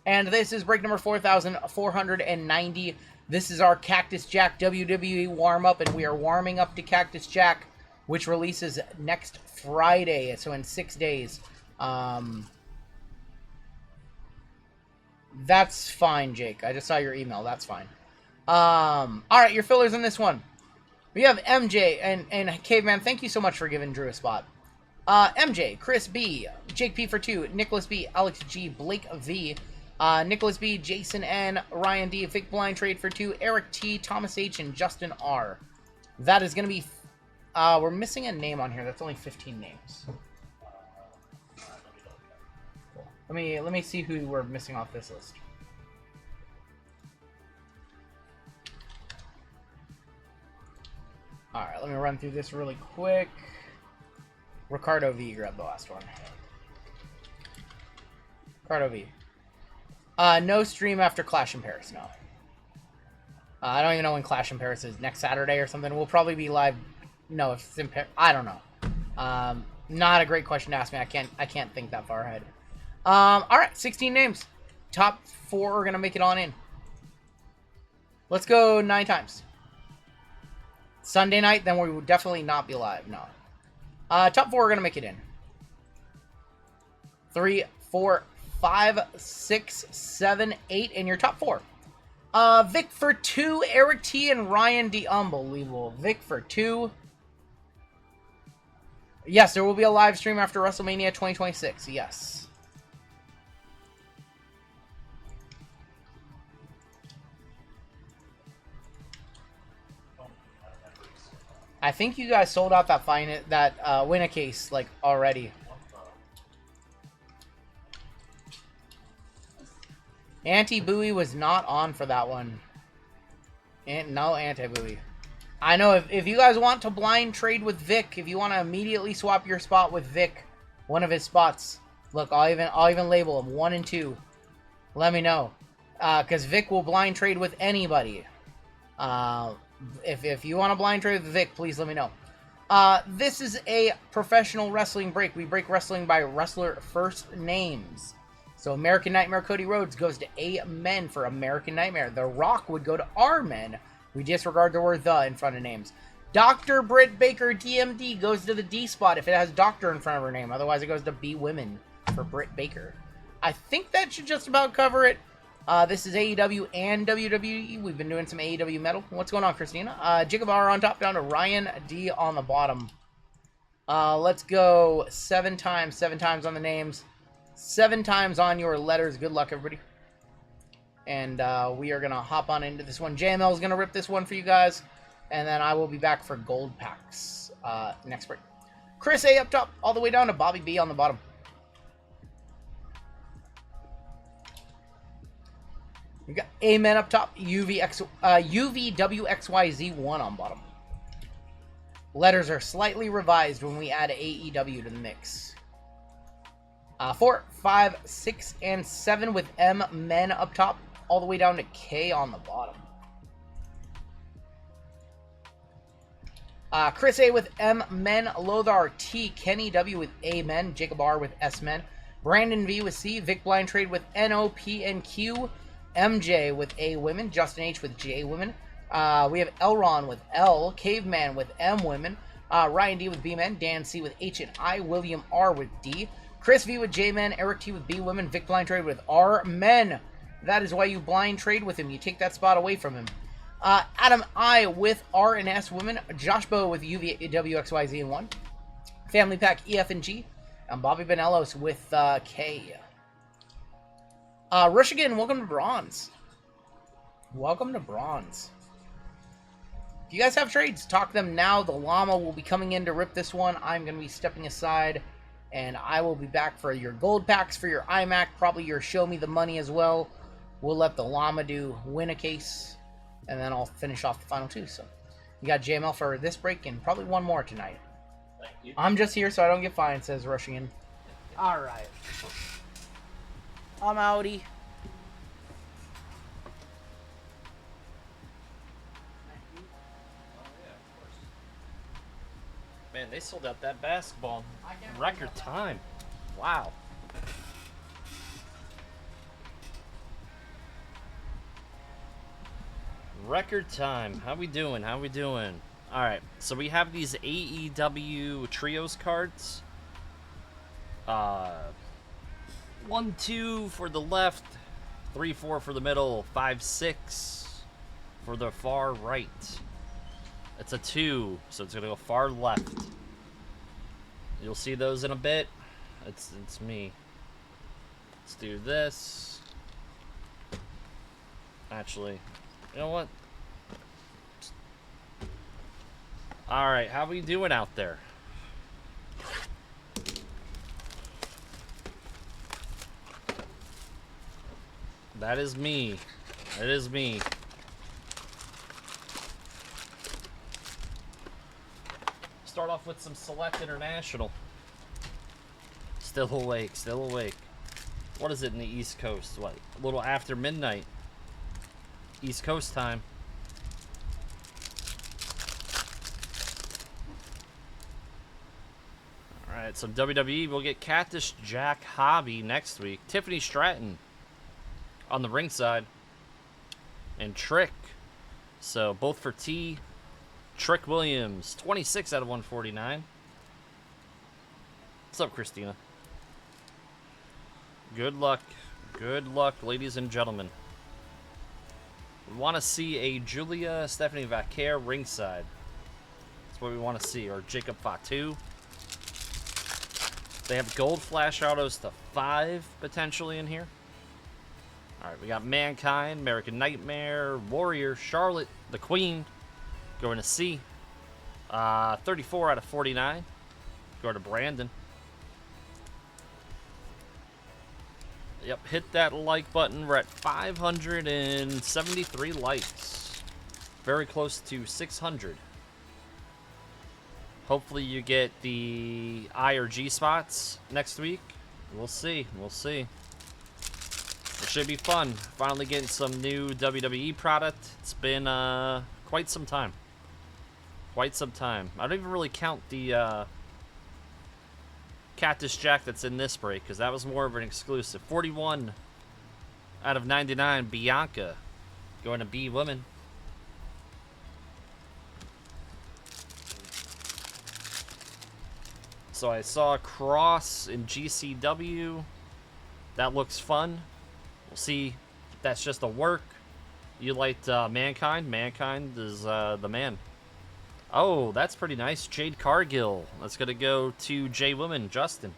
And this is break number 4,490. This is our Cactus Jack WWE warm-up, and we are warming up to Cactus Jack, which releases next Friday, so in 6 days. That's fine, Jake. I just saw your email. That's fine. Alright, your fillers in this one. We have MJ and Caveman. Thank you so much for giving Drew a spot. MJ, Chris B, Jake P for 2, Nicholas B, Alex G, Blake V, Nicholas B, Jason N, Ryan D, Vic Blind Trade for 2, Eric T, Thomas H, and Justin R. That is going to be... we're missing a name on here. That's only 15 names. Let me see who we're missing off this list. Alright, let me run through this really quick. Ricardo V grabbed the last one. Ricardo V. No stream after Clash in Paris, no. I don't even know when Clash in Paris is. Next Saturday or something. We'll probably be live. No, if it's in Paris. I don't know. Not a great question to ask me. I can't think that far ahead. Alright, 16 names. Top 4 are going to make it on in. Let's go 9 times. Sunday night, then we will definitely not be live. No. Top 4 are going to make it in. 3, 4, 5, 6, 7, 8, and your top 4. Vic for 2, Eric T, and Ryan D. Unbelievable. Vic for 2. Yes, there will be a live stream after WrestleMania 2026. Yes. I think you guys sold out that winner case like already. Anti-Buoy was not on for that one. No Anti-Buoy. I know if you guys want to blind trade with Vic, if you want to immediately swap your spot with Vic, one of his spots. Look, I'll even label him 1 and 2. Let me know, because Vic will blind trade with anybody. If you want to blind trade with Vic, please let me know. This is a professional wrestling break. We break wrestling by wrestler first names. So American Nightmare Cody Rhodes goes to Amen for American Nightmare. The Rock would go to Amen. We disregard the word the in front of names. Dr. Britt Baker DMD goes to the D spot if it has Doctor in front of her name. Otherwise, it goes to B Women for Britt Baker. I think that should just about cover it. This is AEW and WWE. We've been doing some AEW metal. What's going on, Christina? Jacob R on top, down to Ryan D on the bottom. Let's go 7 times on the names. 7 times on your letters. Good luck, everybody. And we are going to hop on into this one. JML is going to rip this one for you guys. And then I will be back for gold packs next break. Chris A up top, all the way down to Bobby B on the bottom. We got Amen up top, UVWXYZ1 on bottom. Letters are slightly revised when we add AEW to the mix. 4, 5, 6, and 7 with M Men up top, all the way down to K on the bottom. Chris A with M Men, Lothar T, Kenny W with A Men, Jacob R with S Men, Brandon V with C, Vic Blind Trade with N O P and Q. MJ with A Women, Justin H with J Women. We have Elron with L, Caveman with M Women, Ryan D with B Men, Dan C with H and I, William R with D, Chris V with J Men, Eric T with B Women, Vic Blind Trade with R Men. That is why you blind trade with him. You take that spot away from him. Adam I with R and S Women, Josh Bow with UVWXYZ and 1, Family Pack EF and G, and Bobby Benelos with K. Rush again, welcome to Bronze. Welcome to Bronze. If you guys have trades, talk them now. The Llama will be coming in to rip this one. I'm going to be stepping aside, and I will be back for your gold packs, for your iMac, probably your Show Me the Money as well. We'll let the Llama do win a case, and then I'll finish off the final 2. So you got JML for this break, and probably one more tonight. Thank you. I'm just here so I don't get fined, says Rushing in. All right. I'm outie. Man, they sold out that basketball in record time. Wow. Record time. How we doing? How we doing? All right. So we have these AEW trios cards. 1, 2 for the left, 3, 4 for the middle, 5, 6 for the far right. It's a 2, so it's gonna go far left. You'll see those in a bit. It's me. Let's do this. Actually, you know what? All right, how we doing out there? That is me. That is me. Start off with some Select International. Still awake, still awake. What is it in the East Coast? What? A little after midnight. East Coast time. Alright, so WWE will get Cactus Jack Hobby next week. Tiffany Stratton on the ringside. And Trick. So both for T. Trick Williams, 26 out of 149. What's up, Christina? Good luck. Good luck, ladies and gentlemen. We want to see a Julia Stephanie Vaquer ringside. That's what we want to see. Or Jacob Fatu. They have gold flash autos to 5 potentially in here. Alright, we got Mankind, American Nightmare, Warrior, Charlotte, the Queen. Going to C. 34 out of 49. Go to Brandon. Yep, hit that like button. We're at 573 likes. Very close to 600. Hopefully you get the I or G spots next week. We'll see. We'll see. It should be fun. Finally getting some new WWE product. It's been quite some time. Quite some time. I don't even really count the Cactus Jack that's in this break, because that was more of an exclusive. 41 out of 99, Bianca. Going to B Women. So I saw Cross in GCW. That looks fun. We'll see if that's just a work. You liked Mankind? Mankind is the man. Oh, that's pretty nice. Jade Cargill. That's going to go to J Woman, Justin.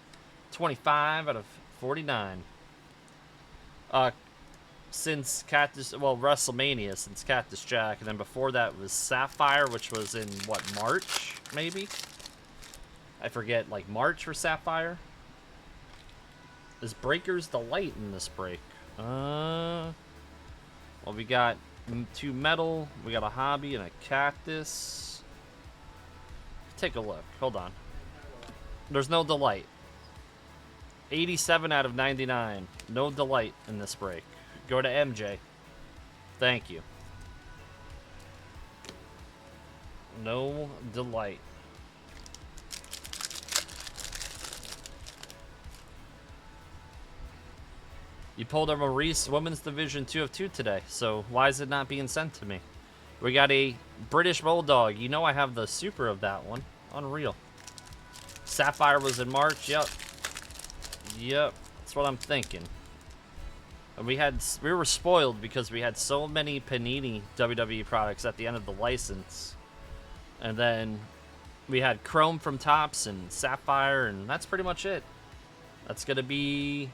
25 out of 49. Since Cactus, well, WrestleMania, since Cactus Jack. And then before that was Sapphire, which was in, what, March, maybe? I forget, like March for Sapphire? Is Breaker's Delight in this break? Well, we got 2 metal. We got a hobby and a cactus. Take a look. Hold on. There's no delight. 87 out of 99. No delight in this break. Go to MJ. Thank you. No delight. You pulled a Maurice Women's Division 2 of 2 today, so why is it not being sent to me? We got a British Bulldog. You know I have the super of that one. Unreal. Sapphire was in March. Yep. Yep. That's what I'm thinking. And we were spoiled because we had so many Panini WWE products at the end of the license. And then we had Chrome from Topps and Sapphire, and that's pretty much it. That's going to be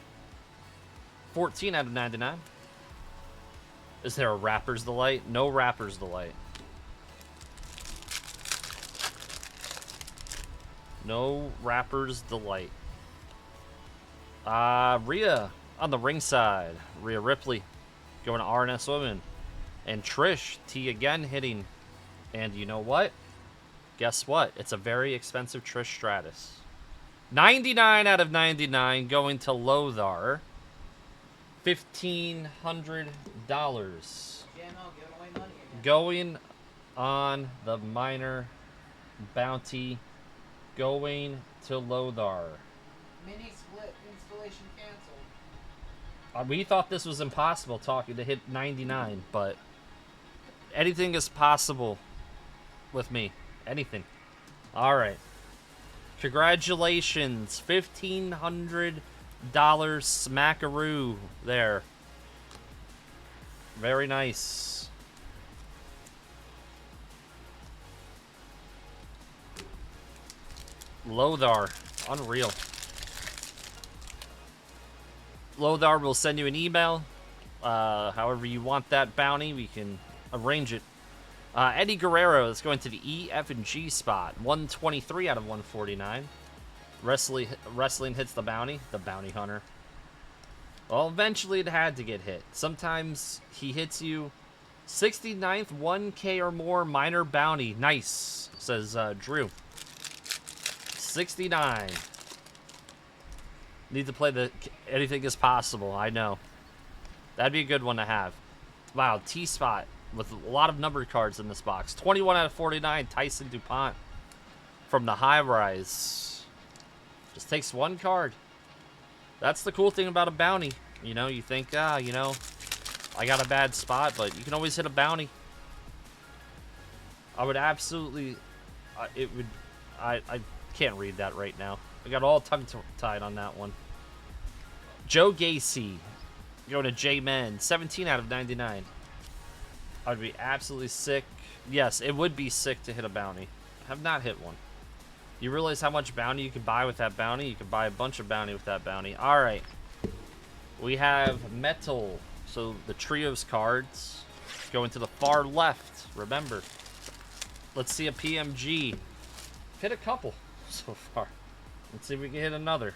14 out of 99. Is there a Rapper's Delight? No Rapper's Delight. No Rapper's Delight. Rhea on the ringside. Rhea Ripley going to RNS Women. And Trish T again hitting. And you know what? Guess what? It's a very expensive Trish Stratus. 99 out of 99 going to Lothar. $1,500 going on the minor bounty, going to Lothar. Mini split installation canceled. We thought this was impossible talking to hit 99, but Anything is possible with me. Anything. All right. Congratulations. $1,500 smackaroo there. Very nice. Lothar. Unreal. Lothar will send you an email. However you want that bounty, we can arrange it. Eddie Guerrero is going to the E, F, and G spot. 123 out of 149. Wrestling hits the bounty hunter. Well, eventually it had to get hit. Sometimes he hits you 69th, 1K or more minor bounty. Nice, says Drew. 69. Need to play the anything is possible. I know. That'd be a good one to have. Wow, T-spot with a lot of numbered cards in this box. 21 out of 49, Tyson DuPont from the high rise. Just takes one card. That's the cool thing about a bounty. You know, you think, you know, I got a bad spot, but you can always hit a bounty. I would absolutely, I can't read that right now. I got all tongue-tied on that one. Joe Gacy, going to J-Men, 17 out of 99. I'd be absolutely sick. Yes, it would be sick to hit a bounty. I have not hit one. You realize how much bounty you can buy with that bounty? You can buy a bunch of bounty with that bounty. All right. We have metal. So the trios cards going to the far left. Remember. Let's see a PMG. Hit a couple so far. Let's see if we can hit another.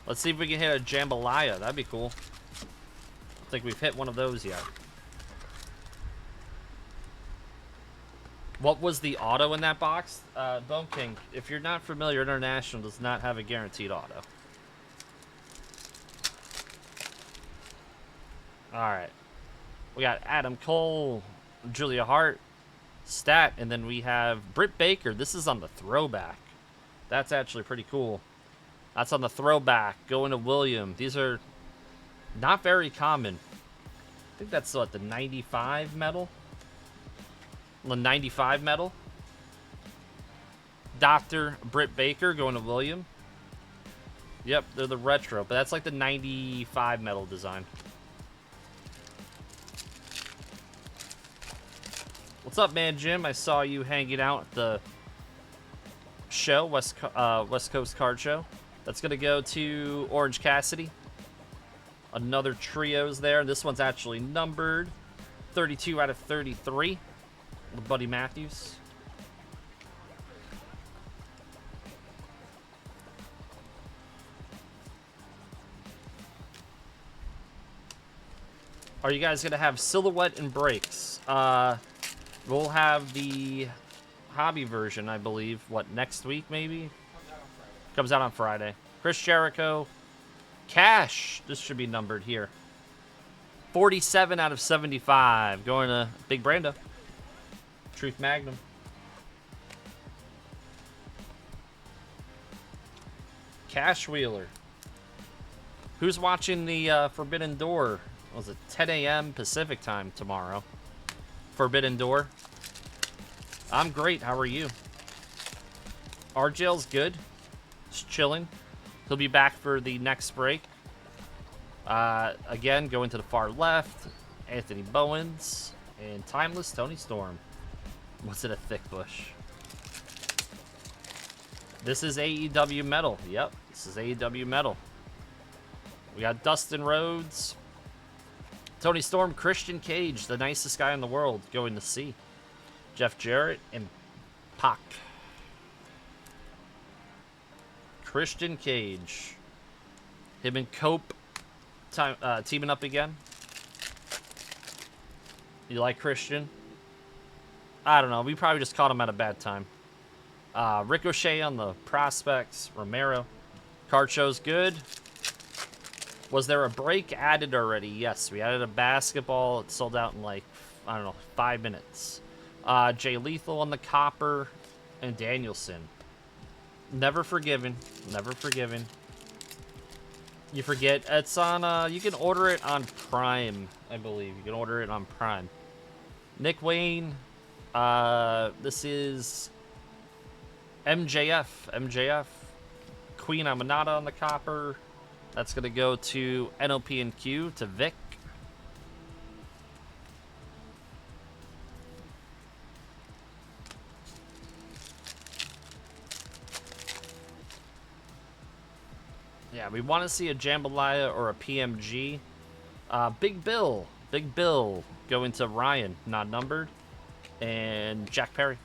Let's see if we can hit a jambalaya. That'd be cool. I don't think we've hit one of those yet. What was the auto in that box? Bone King, if you're not familiar, International does not have a guaranteed auto. Alright. We got Adam Cole, Julia Hart, Stat, and then we have Britt Baker. This is on the throwback. That's actually pretty cool. That's on the throwback. Going to William. These are not very common. I think that's what, the 95 metal? The 95 metal. Dr. Britt Baker going to William. Yep, they're the retro, but that's like the 95 metal design. What's up, man, Jim? I saw you hanging out at the show, West Coast Card Show. That's going to go to Orange Cassidy. Another trios there. This one's actually numbered 32 out of 33. Buddy Matthews. Are you guys going to have silhouette and breaks? We'll have the hobby version, I believe. What, next week maybe? Comes out on Friday. Chris Jericho. Cash. This should be numbered here. 47 out of 75. Going to Big Brando. Truth Magnum. Cash Wheeler. Who's watching the Forbidden Door? Was it 10 a.m. Pacific time tomorrow? Forbidden Door. I'm great. How are you? RGL's good. Just chilling. He'll be back for the next break. Again, going to the far left. Anthony Bowens. And Timeless Tony Storm. Was it a thick bush? This is AEW Metal. Yep, this is AEW Metal. We got Dustin Rhodes. Tony Storm, Christian Cage, the nicest guy in the world, going to C. Jeff Jarrett and Pac. Christian Cage. Him and Cope teaming up again. You like Christian? I don't know. We probably just caught him at a bad time. Ricochet on the prospects. Romero. Card show's good. Was there a break added already? Yes, we added a basketball. It sold out in like, I don't know, 5 minutes. Jay Lethal on the copper. And Danielson. Never forgiven. Never forgiven. You forget it's on. You can order it on Prime, I believe. You can order it on Prime. Nick Wayne. This is MJF. MJF. Queen Amanada on the copper. That's gonna go to NOP and Q to Vic. Yeah, we want to see a Jambalaya or a PMG. Big Bill. Big Bill going to Ryan, not numbered. And Jack Perry.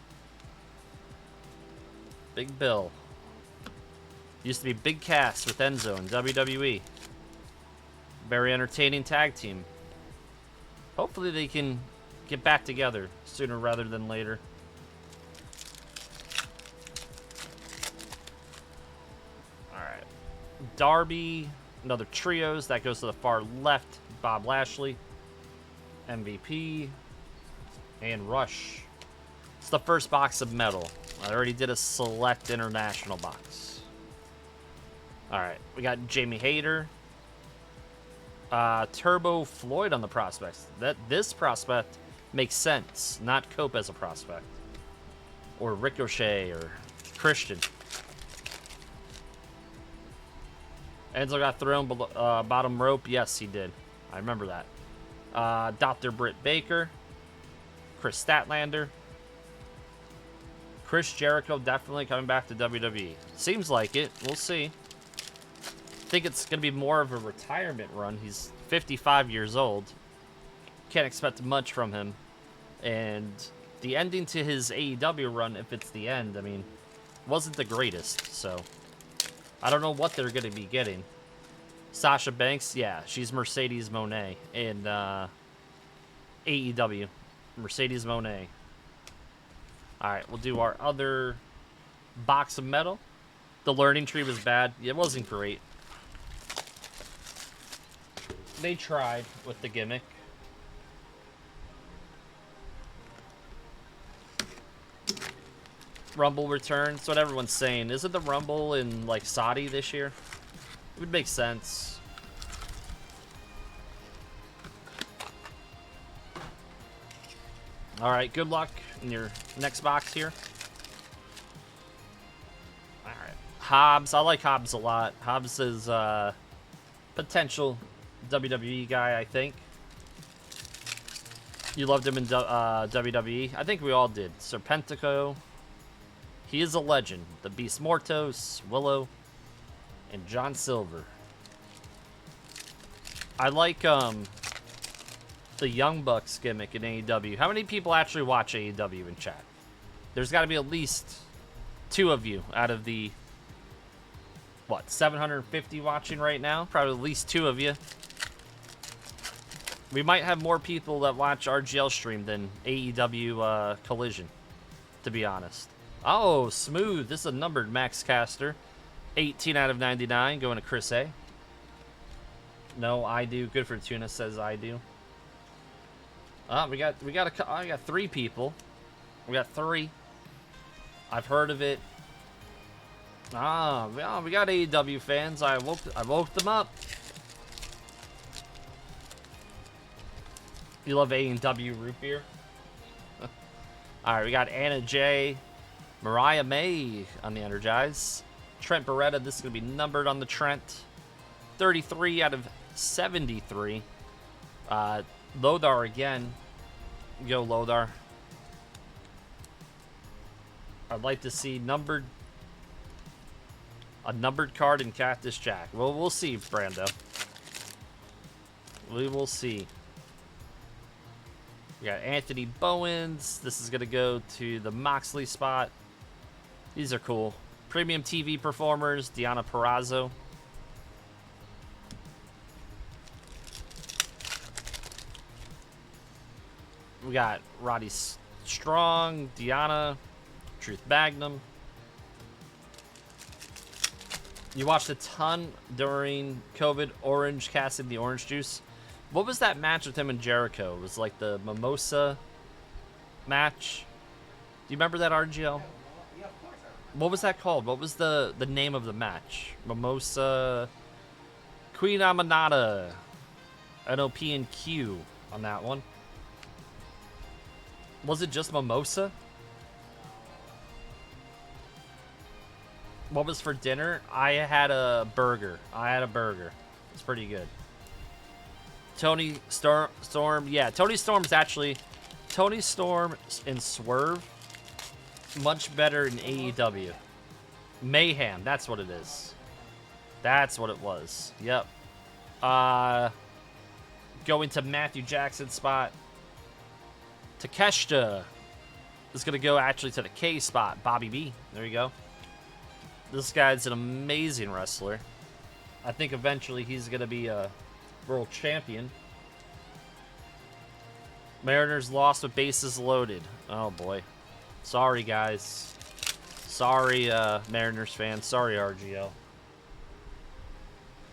Big Bill. Used to be Big Cass with Enzo in WWE. Very entertaining tag team. Hopefully they can get back together sooner rather than later. Alright. Darby, another trios. That goes to the far left. Bob Lashley. MVP. And Rush. It's the first box of metal. I already did a select international box. Alright, we got Jamie Hayter. Turbo Floyd on the prospects. This prospect makes sense, not Cope as a prospect. Or Ricochet or Christian. Enzo got thrown below, bottom rope. Yes, he did. I remember that. Dr. Britt Baker. Chris Statlander. Chris Jericho definitely coming back to WWE. Seems like it. We'll see. I think it's going to be more of a retirement run. He's 55 years old. Can't expect much from him. And the ending to his AEW run, if it's the end, I mean, wasn't the greatest. So, I don't know what they're going to be getting. Sasha Banks, yeah, she's Mercedes Moné in AEW. Mercedes Moné. Alright, we'll do our other box of metal. The learning tree was bad. It wasn't great. They tried with the gimmick. Rumble returns. That's what everyone's saying. Isn't the Rumble in, like, Saudi this year? It would make sense. Alright, good luck in your next box here. Alright. Hobbs. I like Hobbs a lot. Hobbs is potential WWE guy, I think. You loved him in WWE. I think we all did. Serpentico. He is a legend. The Beast Mortos, Willow, and John Silver. I like the Young Bucks gimmick in AEW. How many people actually watch AEW in chat? There's got to be at least 2 of you out of the, what, 750 watching right now? Probably at least 2 of you. We might have more people that watch RGL stream than AEW Collision, to be honest. Oh, smooth. This is a numbered Max Caster. 18 out of 99 going to Chris A. No, I do. Good for Tuna says I do. We got 3 people. We got 3. I've heard of it. Well, we got AEW fans. I woke them up. You love AEW root beer? Alright, we got Anna J. Mariah May on the Energize. Trent Beretta, this is going to be numbered on the Trent. 33 out of 73. Lodar again. Go Lodar. I'd like to see a numbered card in Cactus Jack. Well, we'll see, Brando. We will see. We got Anthony Bowens. This is going to go to the Moxley spot. These are cool. Premium TV performers, Deonna Purrazzo. We got Roddy Strong, Deonna, Truth Magnum. You watched a ton during COVID, Orange Cassidy, the Orange Juice. What was that match with him and Jericho? It was like the Mimosa match. Do you remember that, RGL? Yeah, of course I remember. What was that called? What was the name of the match? Mimosa Queen Amanada. NOP and Q on that one. Was it just mimosa? What was for dinner? I had a burger. It's pretty good. Tony Storm. Yeah, Tony Storm's actually... Tony Storm and Swerve, much better in AEW. Mayhem, that's what it is. That's what it was. Yep. Going to Matthew Jackson's spot. Takeshita is going to go actually to the K spot. Bobby B. There you go. This guy's an amazing wrestler. I think eventually he's going to be a world champion. Mariners lost with bases loaded. Oh, boy. Sorry, guys. Sorry, Mariners fans. Sorry, RGL.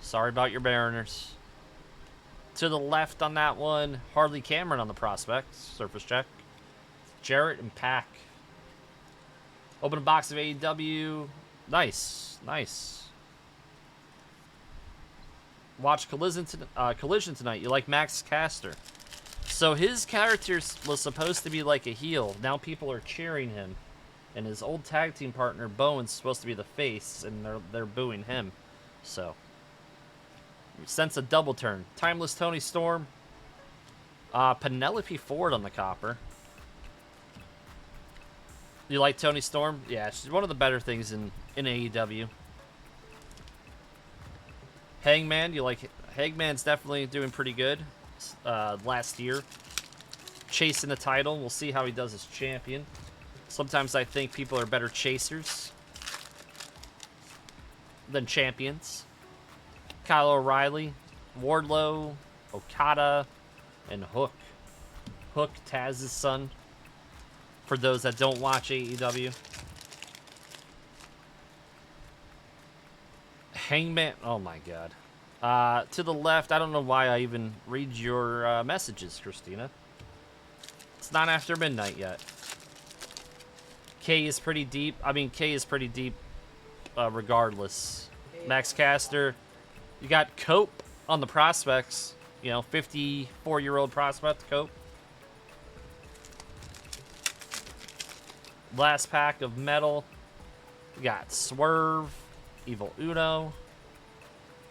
Sorry about your Mariners. To the left on that one, Harley Cameron on the prospects. Surface check. Jarrett and Pack. Open a box of AEW. Nice. Nice. Watch Collision tonight. You like Max Caster. So his character was supposed to be like a heel. Now people are cheering him. And his old tag team partner, Bowen's supposed to be the face, and they're booing him. So, sense a double turn. Timeless Tony Storm. Penelope Ford on the copper. You like Tony Storm? Yeah, she's one of the better things in AEW. Hangman, you like... Hangman's definitely doing pretty good. Last year. Chasing the title. We'll see how he does as champion. Sometimes I think people are better chasers than champions. Kyle O'Reilly, Wardlow, Okada, and Hook. Hook, Taz's son. For those that don't watch AEW. Hangman. Oh my god. To the left, I don't know why I even read your messages, Christina. It's not after midnight yet. K is pretty deep. I mean, K is pretty deep regardless. Max Caster. You got Cope on the prospects. You know, 54-year-old prospect, Cope. Last pack of metal. We got Swerve. Evil Uno.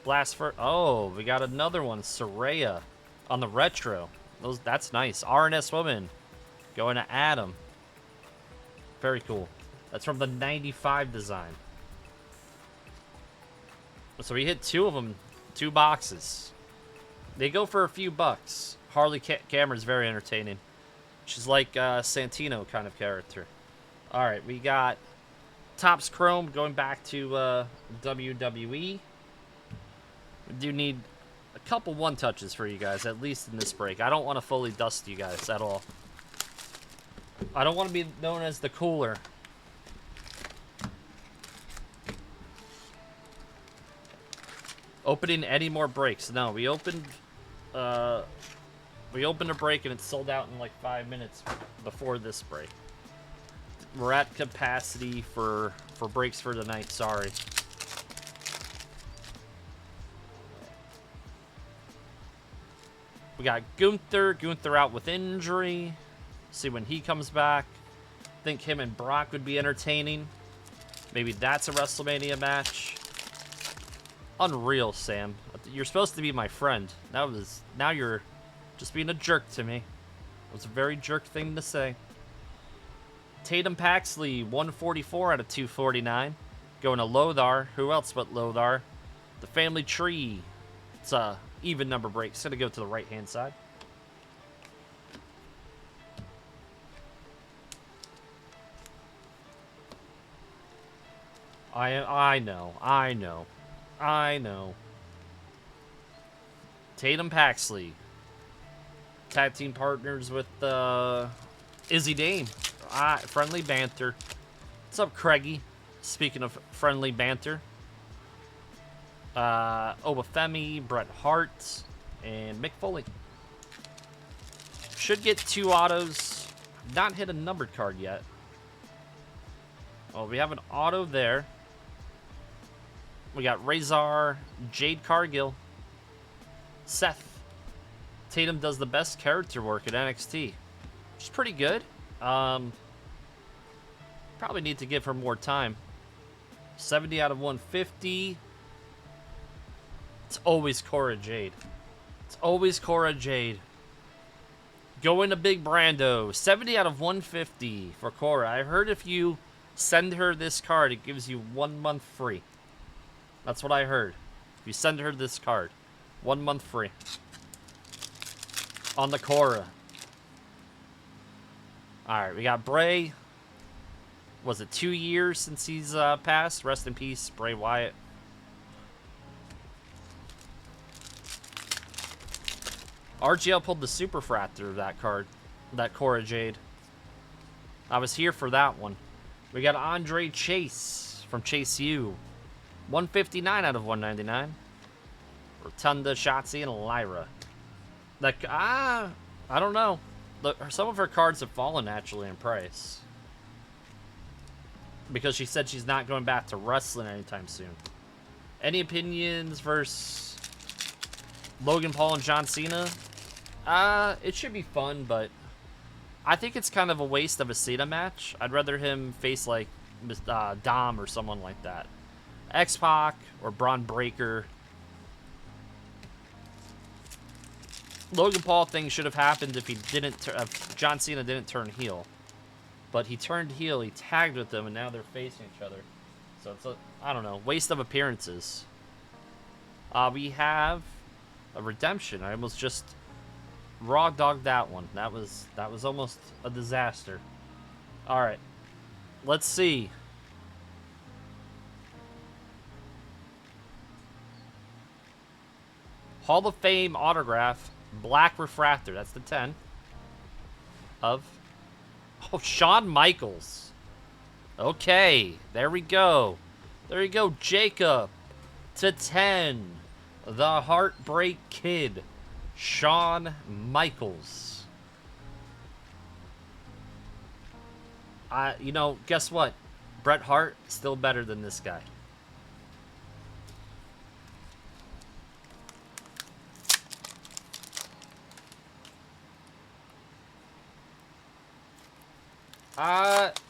Blast for... Oh, we got another one. Saraya on the retro. That's nice. RNS Woman. Going to Adam. Very cool. That's from the 95 design. So we hit two of them. 2 boxes. They go for a few bucks. Harley Cameron's very entertaining. She's like Santino kind of character. Alright, we got Topps Chrome going back to WWE. We do need a couple one-touches for you guys, at least in this break. I don't want to fully dust you guys at all. I don't want to be known as the cooler. Opening any more breaks? No, we opened a break and it sold out in like 5 minutes before this break. We're at capacity for breaks for tonight. Sorry. We got Gunther. Gunther out with injury. See when he comes back. Think him and Brock would be entertaining. Maybe that's a WrestleMania match. Unreal, Sam. You're supposed to be my friend. Now you're just being a jerk to me. It was a very jerk thing to say. Tatum Paxley, 144 out of 249. Going to Lothar. Who else but Lothar? The Family Tree. It's a even number break. It's going to go to the right-hand side. I know. Tatum Paxley. Tag team partners with Izzy Dame. Friendly banter. What's up, Craigie? Speaking of friendly banter. Obafemi, Bret Hart, and Mick Foley. Should get 2 autos. Not hit a numbered card yet. Oh, we have an auto there. We got Razor, Jade Cargill, Seth. Tatum does the best character work at NXT. Which is pretty good. Probably need to give her more time. 70 out of 150. It's always Cora Jade. It's always Cora Jade. Going to Big Brando. 70 out of 150 for Cora. I heard if you send her this card, it gives you 1 month free. That's what I heard. If you send her this card, 1 month free. On the Cora. Alright, we got Bray. Was it 2 years since he's passed? Rest in peace, Bray Wyatt. RGL pulled the Super Fractor of that card. That Cora Jade. I was here for that one. We got Andre Chase from Chase U. 159 out of 199. Rotunda, Shotzi, and Lyra. I don't know. Some of her cards have fallen naturally in price. Because she said she's not going back to wrestling anytime soon. Any opinions versus Logan Paul and John Cena? It should be fun, but I think it's kind of a waste of a Cena match. I'd rather him face like Dom or someone like that. X-Pac or Braun Breaker. Logan Paul thing should have happened if he didn't. John Cena didn't turn heel, but he turned heel. He tagged with them, and now they're facing each other. So it's I don't know, waste of appearances. We have a redemption. I almost just raw dogged that one. That was almost a disaster. All right, let's see. Hall of Fame autograph, Black Refractor. That's the 10 of Shawn Michaels. Okay, there we go. There you go, Jacob. To 10, the Heartbreak Kid, Shawn Michaels. You know, guess what? Bret Hart, still better than this guy.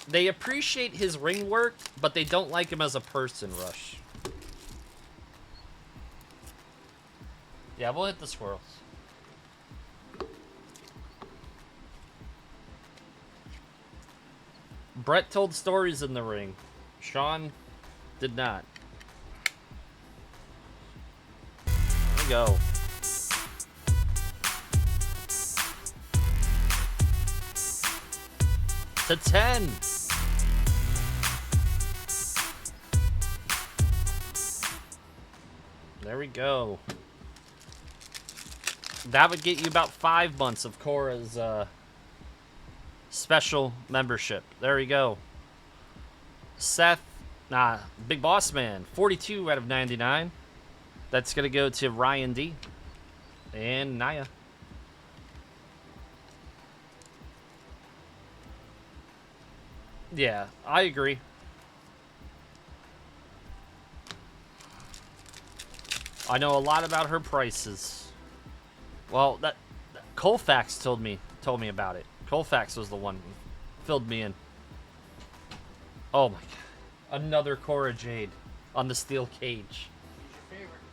They appreciate his ring work, but they don't like him as a person, Rush. Yeah, we'll hit the squirrels. Bret told stories in the ring. Shawn did not. There we go. To 10. There we go. That would get you about 5 months of Cora's special membership. There we go. Seth, Big Boss Man, 42 out of 99. That's going to go to Ryan D. And Naya. Yeah, I agree. I know a lot about her prices. Well, that Colfax told me about it. Colfax was the one who filled me in. Oh my god. Another Cora Jade on the steel cage.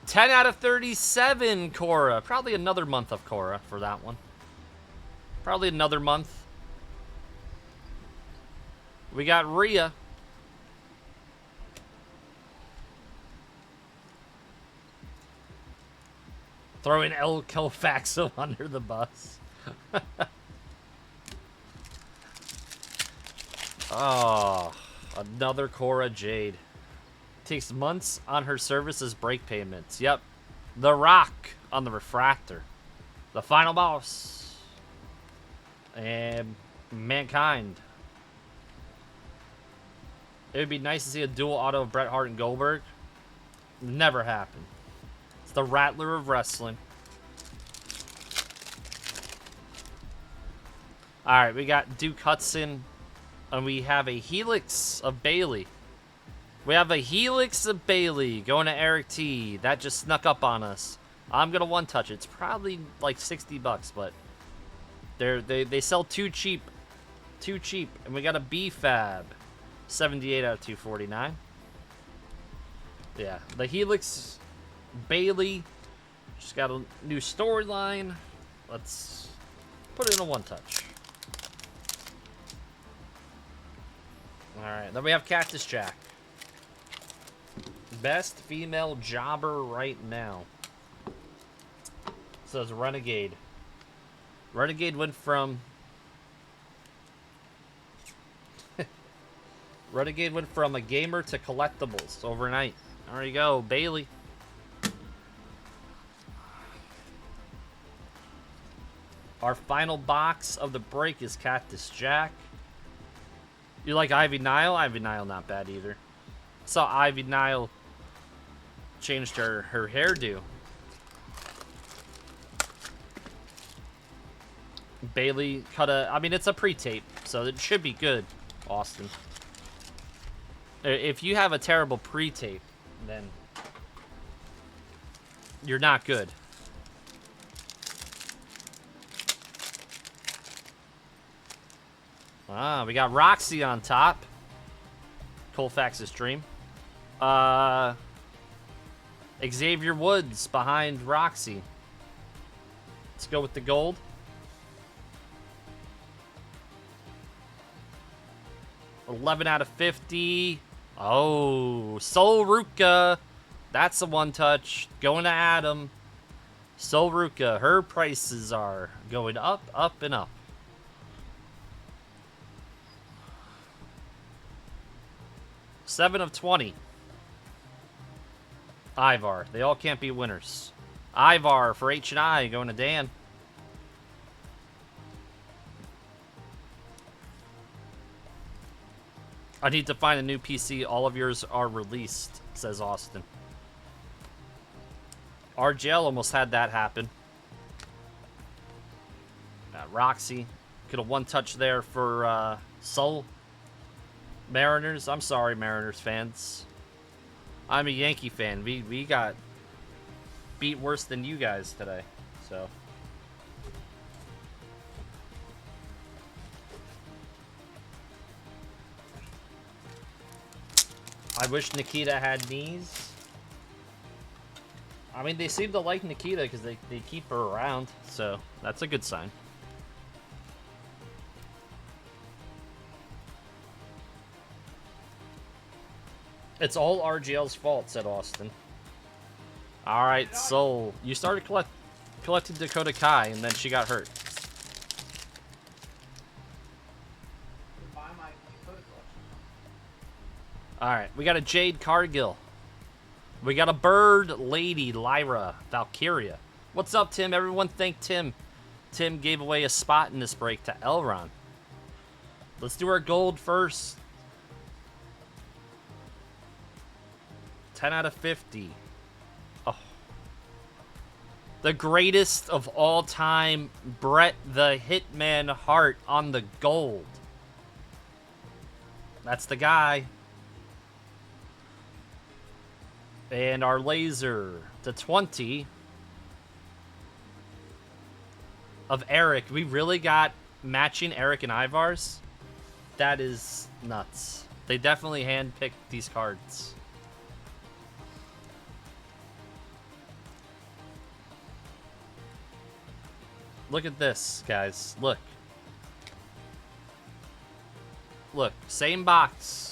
10 out of 37 Cora. Probably another month of Cora for that one. Probably another month. We got Rhea. Throwing El Colfaxo under the bus. Oh, another Cora Jade. Takes months on her services break payments. Yep. The Rock on the Refractor. The Final Boss. And Mankind. It would be nice to see a dual auto of Bret Hart and Goldberg. Never happened. It's the Rattler of wrestling. Alright, we got Duke Hudson. And we have a Helix of Bailey. We have a Helix of Bailey going to Eric T. That just snuck up on us. I'm gonna one touch it. It's probably like 60 bucks, but they sell too cheap. Too cheap. And we got a B-Fab. 78 out of 249. Yeah, the Helix Bailey just got a new storyline. Let's put it in a one touch. Alright, then we have Cactus Jack. Best female jobber right now. Says Renegade. Renegade went from... Renegade went from a gamer to collectibles overnight. There you go, Bailey. Our final box of the break is Cactus Jack. You like Ivy Nile? Ivy Nile not bad either. Saw Ivy Nile changed her hairdo. Bailey cut a... I mean, it's a pre-tape, so it should be good, Austin. If you have a terrible pre-tape, then you're not good. Ah, we got Roxy on top. Colfax's dream. Xavier Woods behind Roxy. Let's go with the gold. $11 out of 50. Oh, Sol Ruka. That's a one touch. Going to Adam. Sol Ruka. Her prices are going up, up, and up. $7 of 20. Ivar. They all can't be winners. Ivar for H&I going to Dan. I need to find a new PC. All of yours are released, says Austin. RGL almost had that happen. Roxy. Could have one touch there for Soul. Mariners. I'm sorry, Mariners fans. I'm a Yankee fan. We got beat worse than you guys today. So... I wish Nikita had knees. I mean, they seem to like Nikita because they keep her around, so that's a good sign. It's all RGL's fault, said Austin. Alright, Soul. You started collecting Dakota Kai, and then she got hurt. Alright, we got a Jade Cargill. We got a Bird Lady Lyra Valkyria. What's up, Tim? Everyone thank Tim. Tim gave away a spot in this break to Elron. Let's do our gold first. 10 out of 50. Oh. The greatest of all time, Bret the Hitman Hart on the gold. That's the guy. And our laser to 20 of Eric. We really got matching Eric and Ivar's? That is nuts. They definitely handpicked these cards. Look at this, guys. Look. Look, same box.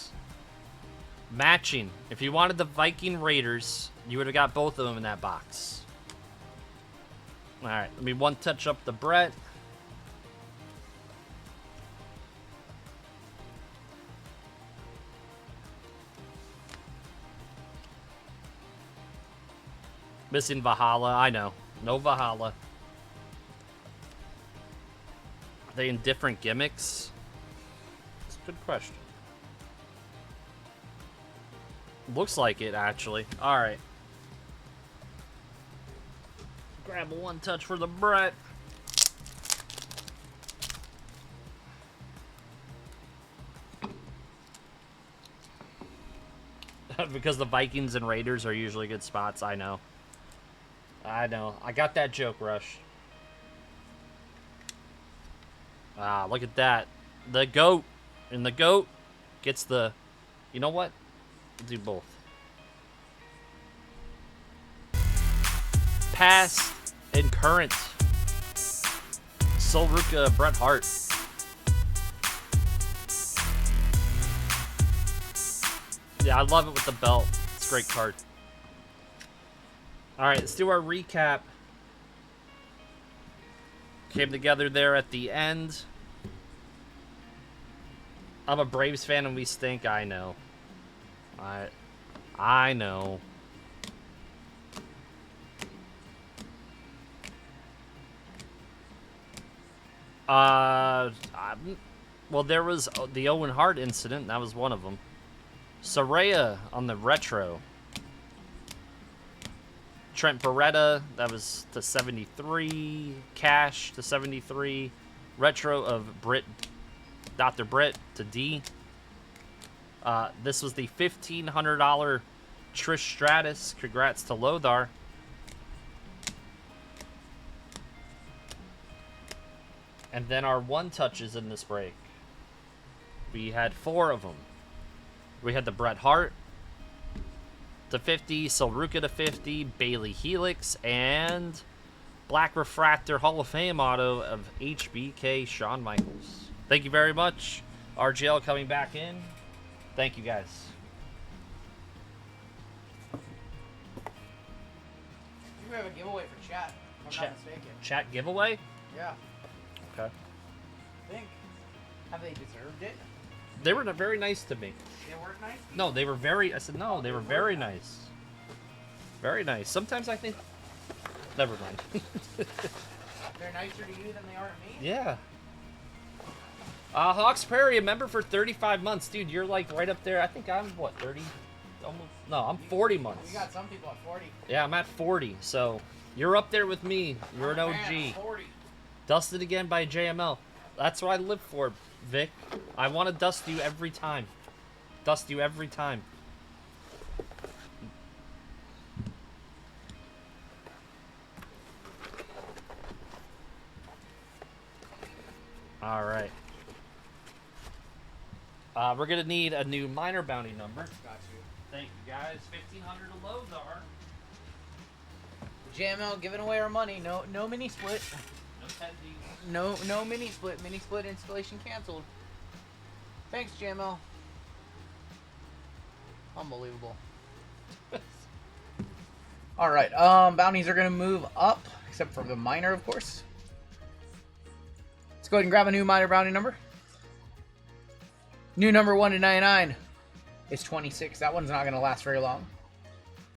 Matching. If you wanted the Viking Raiders, you would have got both of them in that box. Alright, let me one touch up the Brett. Missing Valhalla, I know. No Valhalla. Are they in different gimmicks? That's a good question. Looks like it, actually. Alright. Grab a one touch for the Brett. Because the Vikings and Raiders are usually good spots, I know. I know. I got that joke, Rush. Ah, look at that. The GOAT. And the GOAT gets the... You know what? We'll do both. Past and current. Solruka Bret Hart. Yeah, I love it with the belt. It's a great card. Alright, let's do our recap. Came together there at the end. I'm a Braves fan and we stink. I know. I know. Well, there was the Owen Hart incident. That was one of them. Soraya on the retro. Trent Beretta, that was to 73. Cash to 73. Retro of Dr. Britt to D. This was the $1,500 Trish Stratus. Congrats to Lothar. And then our one-touches in this break. We had 4 of them. We had the Bret Hart to 50, Solruka to 50, Bailey Helix, and Black Refractor Hall of Fame auto of HBK Shawn Michaels. Thank you very much. RGL coming back in. Thank you, guys. You have a giveaway for chat, if I'm not mistaken. Chat giveaway? Yeah. Okay. I think. Have they deserved it? They were very nice to me. They weren't nice? No, they were very... I said, no, they were very nice. Very nice. Sometimes I think... Never mind. They're nicer to you than they are to me? Yeah. Hawks Prairie, a member for 35 months. Dude, you're like right up there. I think I'm, what, 30? Almost. No, I'm 40 months. You got some people at 40. Yeah, I'm at 40. So, you're up there with me. You're an OG. Man, 40. Dusted again by JML. That's what I live for, Vic. I want to dust you every time. Dust you every time. All right. We're going to need a new minor bounty number. Got you. Thank you, guys. 1,500 to Lothar. JML giving away our money. No mini split. No tendies. No mini split. Mini split installation canceled. Thanks, JML. Unbelievable. Alright, bounties are gonna move up, except for the minor, of course. Let's go ahead and grab a new minor bounty number. New number 1 to 99 is 26. That one's not gonna last very long.